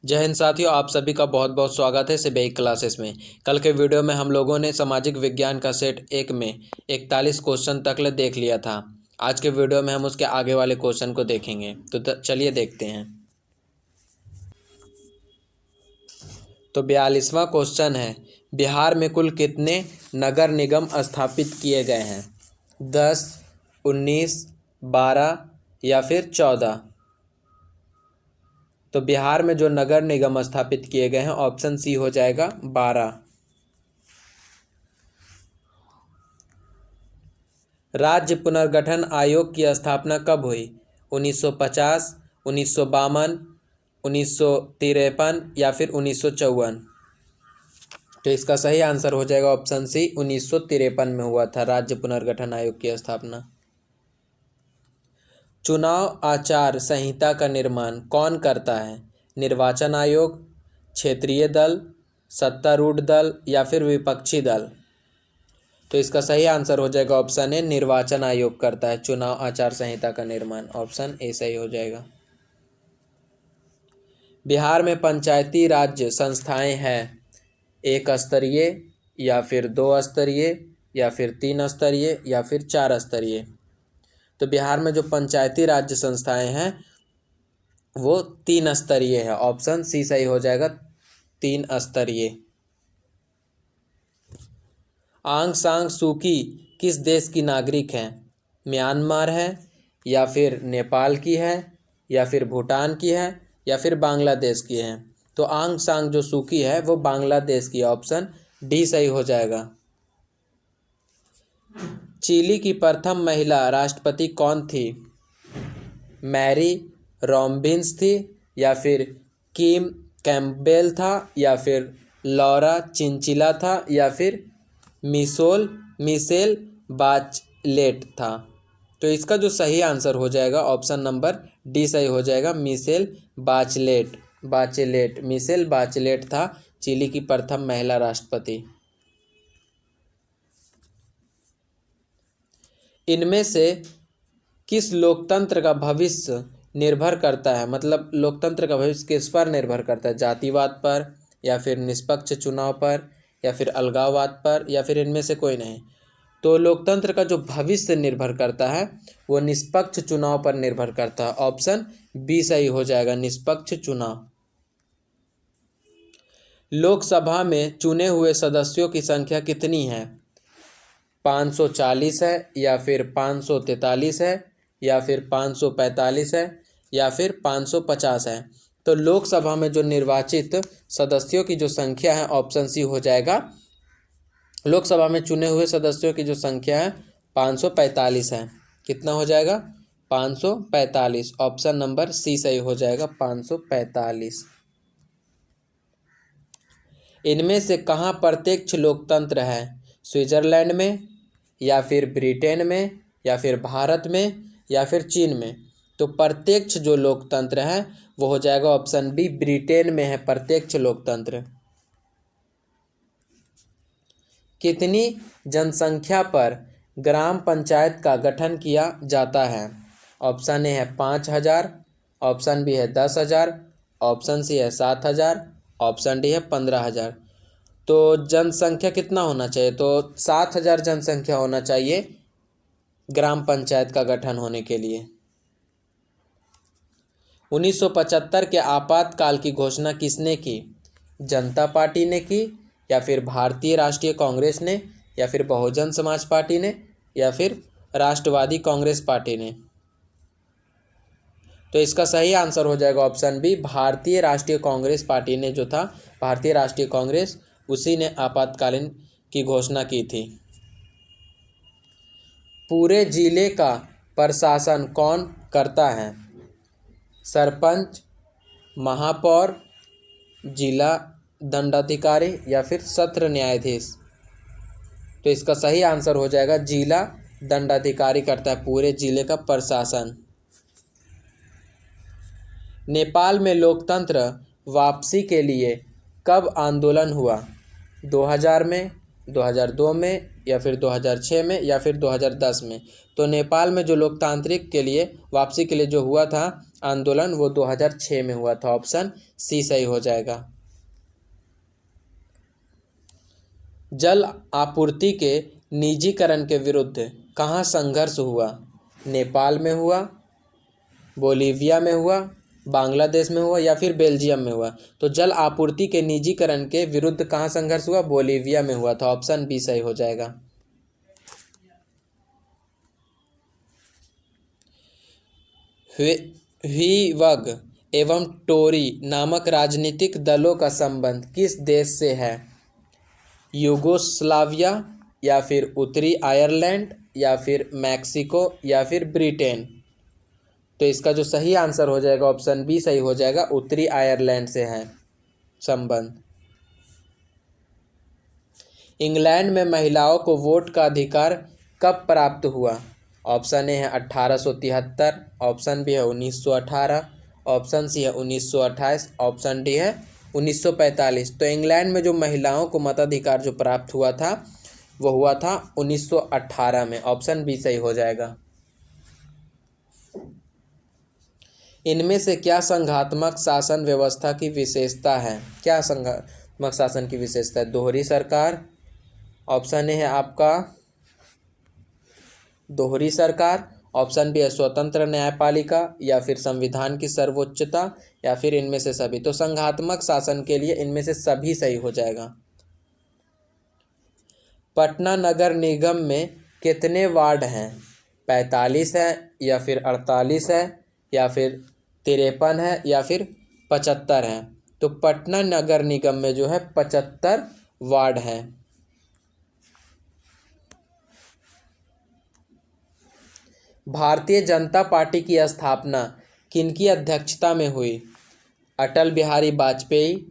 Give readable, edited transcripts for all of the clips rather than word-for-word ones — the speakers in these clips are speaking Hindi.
जय हिंद साथियों, आप सभी का बहुत बहुत स्वागत है सीबीआई क्लासेस में। कल के वीडियो में हम लोगों ने सामाजिक विज्ञान का सेट 1 में 41 क्वेश्चन तक देख लिया था। आज के वीडियो में हम उसके आगे वाले क्वेश्चन को देखेंगे, तो चलिए देखते हैं। तो 42वां क्वेश्चन है, बिहार में कुल कितने नगर निगम स्थापित किए गए हैं? 10, 19, 12 या फिर 14? तो बिहार में जो नगर निगम स्थापित किए गए हैं, ऑप्शन सी हो जाएगा 12। राज्य पुनर्गठन आयोग की स्थापना कब हुई? 1950, 1952, 1953 या फिर 1954? तो इसका सही आंसर हो जाएगा ऑप्शन सी, 1953 में हुआ था राज्य पुनर्गठन आयोग की स्थापना। चुनाव आचार संहिता का निर्माण कौन करता है? निर्वाचन आयोग, क्षेत्रीय दल, सत्तारूढ़ दल या फिर विपक्षी दल? तो इसका सही आंसर हो जाएगा ऑप्शन ए, निर्वाचन आयोग करता है चुनाव आचार संहिता का निर्माण। ऑप्शन ए सही हो जाएगा। बिहार में पंचायती राज्य संस्थाएं हैं 1 स्तरीय या फिर 2 स्तरीय या फिर 3 स्तरीय या फिर 4 स्तरीय? तो बिहार में जो पंचायती राज्य संस्थाएं हैं वो 3 स्तरीय है। ऑप्शन सी सही हो जाएगा, 3 स्तरीय। आंग सान सू की किस देश की नागरिक है? म्यांमार है या फिर नेपाल की है या फिर भूटान की है या फिर बांग्लादेश की है? तो आंग सान जो सू की है वो बांग्लादेश की। ऑप्शन डी सही हो जाएगा। चिली की प्रथम महिला राष्ट्रपति कौन थी? मैरी रॉबिन्स थी या फिर किम कैम्पबेल था या फिर लॉरा चिंचिला था या फिर मिशेल बाचलेट था? तो इसका जो सही आंसर हो जाएगा ऑप्शन नंबर डी सही हो जाएगा, मिशेल बाचलेट। मिशेल बाचलेट था चिली की प्रथम महिला राष्ट्रपति। इनमें से किस लोकतंत्र का भविष्य निर्भर करता है? मतलब लोकतंत्र का भविष्य किस पर निर्भर करता है? जातिवाद पर या फिर निष्पक्ष चुनाव पर या फिर अलगाववाद पर या फिर इनमें से कोई नहीं? तो लोकतंत्र का जो भविष्य निर्भर करता है वो निष्पक्ष चुनाव पर निर्भर करता है। ऑप्शन बी सही हो जाएगा, निष्पक्ष चुनाव। लोकसभा में चुने हुए सदस्यों की संख्या कितनी है? 540 है या फिर 543 है या फिर 545 है या फिर 550 है? तो लोकसभा में जो निर्वाचित सदस्यों की जो संख्या है, ऑप्शन सी हो जाएगा, लोकसभा में चुने हुए सदस्यों की जो संख्या है 545 है। कितना हो जाएगा? 545। ऑप्शन नंबर सी सही हो जाएगा, 545। इनमें से कहाँ प्रत्यक्ष लोकतंत्र है? स्विट्जरलैंड में या फिर ब्रिटेन में या फिर भारत में या फिर चीन में? तो प्रत्यक्ष जो लोकतंत्र है वो हो जाएगा ऑप्शन बी, ब्रिटेन में है प्रत्यक्ष लोकतंत्र। कितनी जनसंख्या पर ग्राम पंचायत का गठन किया जाता है? ऑप्शन ए है 5000, ऑप्शन बी है 10,000, ऑप्शन सी है 7,000, ऑप्शन डी है 15,000। तो जनसंख्या कितना होना चाहिए? तो 7,000 जनसंख्या होना चाहिए ग्राम पंचायत का गठन होने के लिए। 1975 के आपातकाल की घोषणा किसने की? जनता पार्टी ने की या फिर भारतीय राष्ट्रीय कांग्रेस ने या फिर बहुजन समाज पार्टी ने या फिर राष्ट्रवादी कांग्रेस पार्टी ने? तो इसका सही आंसर हो जाएगा ऑप्शन बी, भारतीय राष्ट्रीय कांग्रेस पार्टी ने जो था, भारतीय राष्ट्रीय कांग्रेस, उसी ने आपातकालीन की घोषणा की थी। पूरे जिले का प्रशासन कौन करता है? सरपंच, महापौर, जिला दंडाधिकारी या फिर सत्र न्यायाधीश? तो इसका सही आंसर हो जाएगा, जिला दंडाधिकारी करता है पूरे जिले का प्रशासन। नेपाल में लोकतंत्र वापसी के लिए कब आंदोलन हुआ? 2000 में, 2002 में या फिर 2006 में या फिर 2010 में? तो नेपाल में जो लोकतांत्रिक के लिए वापसी के लिए जो हुआ था आंदोलन वो 2006 में हुआ था। ऑप्शन सी सही हो जाएगा। जल आपूर्ति के निजीकरण के विरुद्ध कहाँ संघर्ष हुआ? नेपाल में हुआ, बोलीविया में हुआ, बांग्लादेश में हुआ या फिर बेल्जियम में हुआ? तो जल आपूर्ति के निजीकरण के विरुद्ध कहाँ संघर्ष हुआ? बोलीविया में हुआ था। ऑप्शन बी सही हो जाएगा। ह्वीवग एवं टोरी नामक राजनीतिक दलों का संबंध किस देश से है? यूगोस्लाविया या फिर उत्तरी आयरलैंड या फिर मैक्सिको या फिर ब्रिटेन? तो इसका जो सही आंसर हो जाएगा ऑप्शन बी सही हो जाएगा, उत्तरी आयरलैंड से है संबंध। इंग्लैंड में महिलाओं को वोट का अधिकार कब प्राप्त हुआ? ऑप्शन ए है 1873, ऑप्शन बी है 1918, ऑप्शन सी है 1928, ऑप्शन डी है 1945। तो इंग्लैंड में जो महिलाओं को मताधिकार जो प्राप्त हुआ था वो हुआ था 1918 में। ऑप्शन बी सही हो जाएगा। इनमें से क्या संघात्मक शासन व्यवस्था की विशेषता है? क्या संघात्मक शासन की विशेषता है? दोहरी सरकार, ऑप्शन ए है आपका दोहरी सरकार, ऑप्शन बी है स्वतंत्र न्यायपालिका या फिर संविधान की सर्वोच्चता या फिर इनमें से सभी। तो संघात्मक शासन के लिए इनमें से सभी सही हो जाएगा। पटना नगर निगम में कितने वार्ड हैं? 45 है या फिर 48 है या फिर 53 है या फिर 75 है? तो पटना नगर निगम में जो है 75 वार्ड हैं। भारतीय जनता पार्टी की स्थापना किनकी अध्यक्षता में हुई? अटल बिहारी वाजपेयी,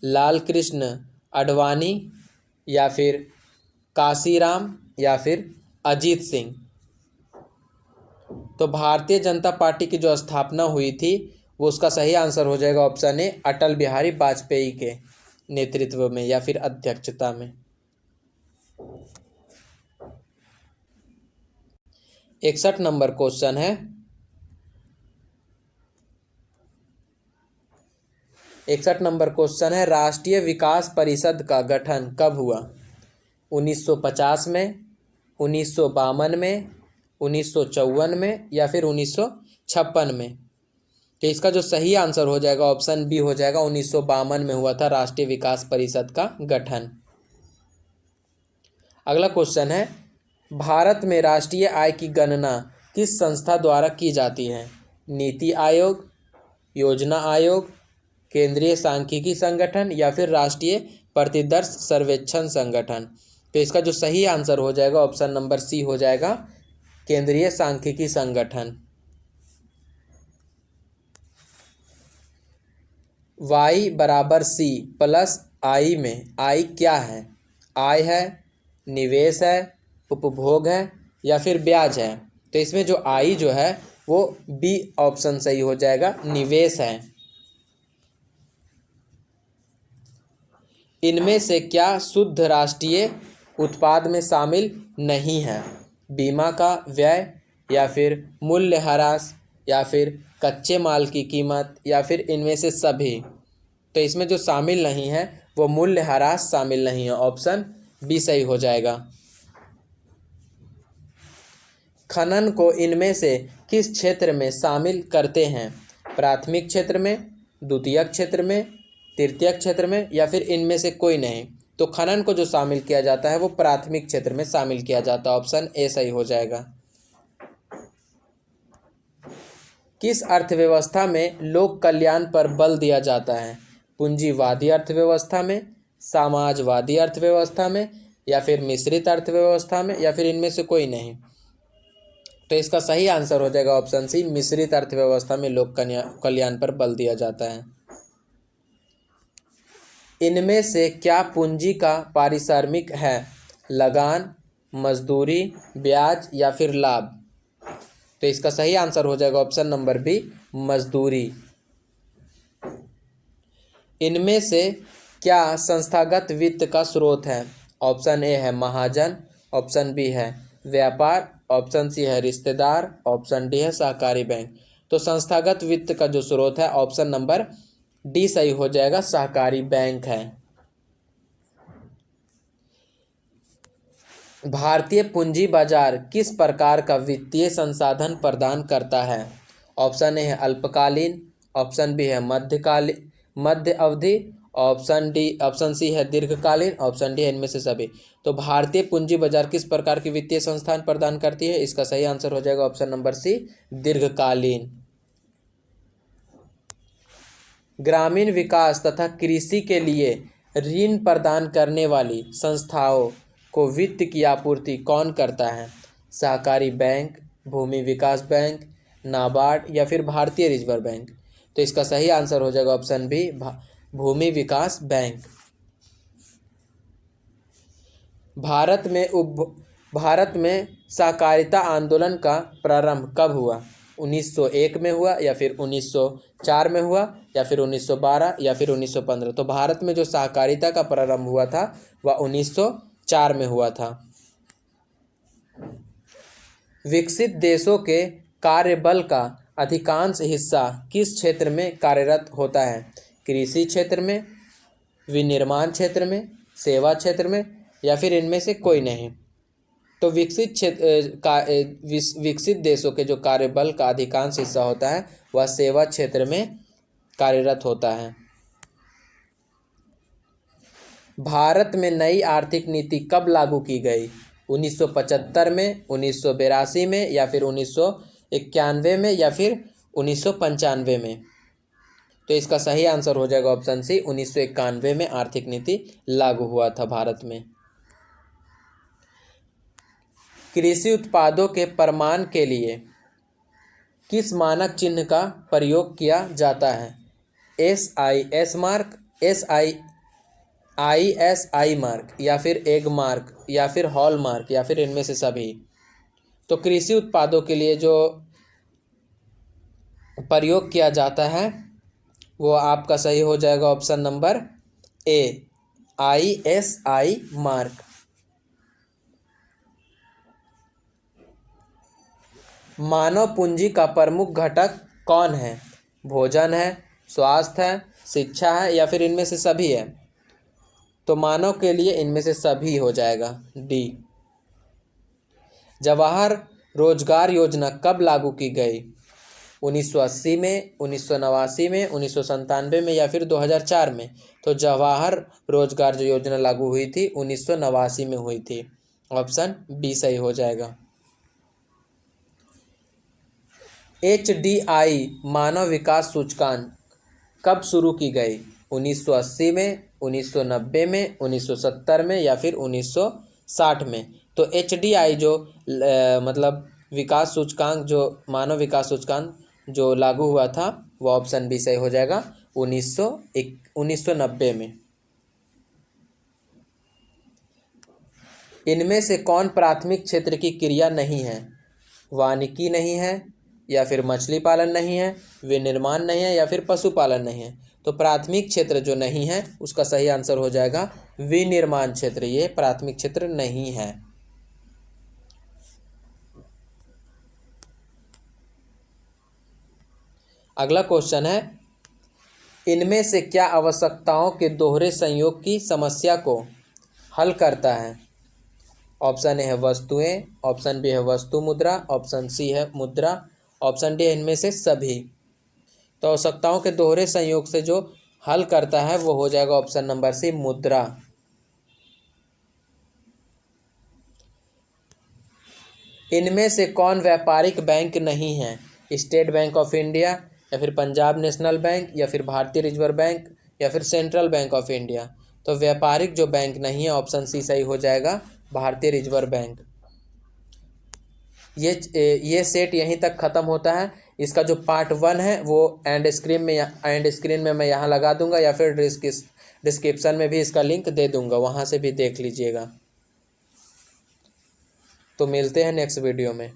लाल कृष्ण आडवाणी या फिर काशीराम या फिर अजीत सिंह? तो भारतीय जनता पार्टी की जो स्थापना हुई थी वो उसका सही आंसर हो जाएगा ऑप्शन ए, अटल बिहारी वाजपेयी के नेतृत्व में या फिर अध्यक्षता में। 61 नंबर क्वेश्चन है। 61 नंबर क्वेश्चन है, राष्ट्रीय विकास परिषद का गठन कब हुआ? 1950 में, 1952 में, 1954 में या फिर 1956 में? तो इसका जो सही आंसर हो जाएगा ऑप्शन बी हो जाएगा, 1952 में हुआ था राष्ट्रीय विकास परिषद का गठन। अगला क्वेश्चन है, भारत में राष्ट्रीय आय की गणना किस संस्था द्वारा की जाती है? नीति आयोग, योजना आयोग, केंद्रीय सांख्यिकी संगठन या फिर राष्ट्रीय प्रतिदर्श सर्वेक्षण संगठन? तो इसका जो सही आंसर हो जाएगा ऑप्शन नंबर सी हो जाएगा, केंद्रीय सांख्यिकी संगठन। y बराबर सी प्लस आई में आई क्या है? आय है, निवेश है, उपभोग है या फिर ब्याज है? तो इसमें जो आई जो है वो बी ऑप्शन सही हो जाएगा, निवेश है। इनमें से क्या शुद्ध राष्ट्रीय उत्पाद में शामिल नहीं है? बीमा का व्यय या फिर मूल्यह्रास या फिर कच्चे माल की कीमत या फिर इनमें से सभी? तो इसमें जो शामिल नहीं है वो मूल्यह्रास शामिल नहीं है। ऑप्शन बी सही हो जाएगा। खनन को इनमें से किस क्षेत्र में शामिल करते हैं? प्राथमिक क्षेत्र में, द्वितीयक क्षेत्र में, तृतीयक क्षेत्र में या फिर इनमें से कोई नहीं? तो खनन को जो शामिल किया जाता है वो प्राथमिक क्षेत्र में शामिल किया जाता है। ऑप्शन ए सही हो जाएगा। किस अर्थव्यवस्था में लोक कल्याण पर बल दिया जाता है? पूंजीवादी अर्थव्यवस्था में, समाजवादी अर्थव्यवस्था में या फिर मिश्रित अर्थव्यवस्था में या फिर इनमें से कोई नहीं? तो इसका सही आंसर हो जाएगा ऑप्शन सी, मिश्रित अर्थव्यवस्था में लोक कल्याण पर बल दिया जाता है। इनमें से क्या पूंजी का पारिश्रमिक है? लगान, मजदूरी, ब्याज या फिर लाभ? तो इसका सही आंसर हो जाएगा ऑप्शन नंबर बी, मजदूरी। इनमें से क्या संस्थागत वित्त का स्रोत है? ऑप्शन ए है महाजन, ऑप्शन बी है व्यापार, ऑप्शन सी है रिश्तेदार, ऑप्शन डी है सहकारी बैंक। तो तो संस्थागत वित्त का जो स्रोत है ऑप्शन नंबर डी सही हो जाएगा, सहकारी बैंक है। भारतीय पूंजी बाजार किस प्रकार का वित्तीय संसाधन प्रदान करता है? ऑप्शन ए है अल्पकालीन, ऑप्शन बी है मध्य अवधि, ऑप्शन सी है दीर्घकालीन, ऑप्शन डी है इनमें से सभी। तो भारतीय पूंजी बाजार किस प्रकार की वित्तीय संस्थान प्रदान करती है? इसका सही आंसर हो जाएगा ऑप्शन नंबर सी, दीर्घकालीन। ग्रामीण विकास तथा कृषि के लिए ऋण प्रदान करने वाली संस्थाओं को वित्त की आपूर्ति कौन करता है? सहकारी बैंक, भूमि विकास बैंक, नाबार्ड या फिर भारतीय रिजर्व बैंक। तो इसका सही आंसर हो जाएगा ऑप्शन बी, भूमि विकास बैंक। भारत में सहकारिता आंदोलन का प्रारंभ कब हुआ? 1901 में हुआ या फिर 1904 में हुआ या फिर 1912 या फिर 1915। तो भारत में जो सहकारिता का प्रारंभ हुआ था वह 1904 में हुआ था। विकसित देशों के कार्यबल का अधिकांश हिस्सा किस क्षेत्र में कार्यरत होता है? कृषि क्षेत्र में, विनिर्माण क्षेत्र में, सेवा क्षेत्र में या फिर इनमें से कोई नहीं। तो विकसित देशों के जो कार्यबल का अधिकांश हिस्सा होता है वह सेवा क्षेत्र में कार्यरत होता है। भारत में नई आर्थिक नीति कब लागू की गई? 1975 में, 1982 में या फिर 1991 में या फिर 1995 में। तो इसका सही आंसर हो जाएगा ऑप्शन सी, 1991 में आर्थिक नीति लागू हुआ था भारत में। कृषि उत्पादों के प्रमाण के लिए किस मानक चिन्ह का प्रयोग किया जाता है? SIS मार्क, ISI मार्क या फिर एग मार्क या फिर हॉल मार्क या फिर इनमें से सभी। तो कृषि उत्पादों के लिए जो प्रयोग किया जाता है वो आपका सही हो जाएगा option number A, ISI mark. मानव पूंजी का प्रमुख घटक कौन है? भोजन है, स्वास्थ्य है, शिक्षा है या फिर इनमें से सभी है? तो मानव के लिए इनमें से सभी हो जाएगा, डी। जवाहर रोजगार योजना कब लागू की गई? 1980 में, 1989 में, 1997 में या फिर 2004 में। तो जवाहर रोजगार जो योजना लागू हुई थी 1989 में हुई थी। ऑप्शन बी सही हो जाएगा। HDI मानव विकास सूचकांक कब शुरू की गई? 1980 में, 1990 में, 1970 में या फिर 1960 में। तो HDI जो मतलब विकास सूचकांक, जो मानव विकास सूचकांक जो लागू हुआ था वो ऑप्शन बी सही हो जाएगा, 1990 में। इनमें से कौन प्राथमिक क्षेत्र की क्रिया नहीं है? वानिकी नहीं है या फिर मछली पालन नहीं है, विनिर्माण नहीं है या फिर पशुपालन नहीं है। तो प्राथमिक क्षेत्र जो नहीं है उसका सही आंसर हो जाएगा विनिर्माण क्षेत्र, ये प्राथमिक क्षेत्र नहीं है। अगला क्वेश्चन है, इनमें से क्या आवश्यकताओं के दोहरे संयोग की समस्या को हल करता है? ऑप्शन ए है वस्तुएं, ऑप्शन बी है वस्तु मुद्रा, ऑप्शन सी है मुद्रा, ऑप्शन डी है इनमें से सभी। तो आवश्यकताओं के दोहरे संयोग से जो हल करता है वो हो जाएगा ऑप्शन नंबर सी, मुद्रा। इनमें से कौन व्यापारिक बैंक नहीं है? स्टेट बैंक ऑफ इंडिया या फिर पंजाब नेशनल बैंक या फिर भारतीय रिजर्व बैंक या फिर सेंट्रल बैंक ऑफ इंडिया। तो व्यापारिक जो बैंक नहीं है ऑप्शन सी सही हो जाएगा, भारतीय रिजर्व बैंक। ये सेट यहीं तक ख़त्म होता है। इसका जो पार्ट 1 है वो एंड स्क्रीन में मैं यहाँ लगा दूंगा या फिर डिस्क्रिप्शन में भी इसका लिंक दे दूंगा, वहाँ से भी देख लीजिएगा। तो मिलते हैं नेक्स्ट वीडियो में।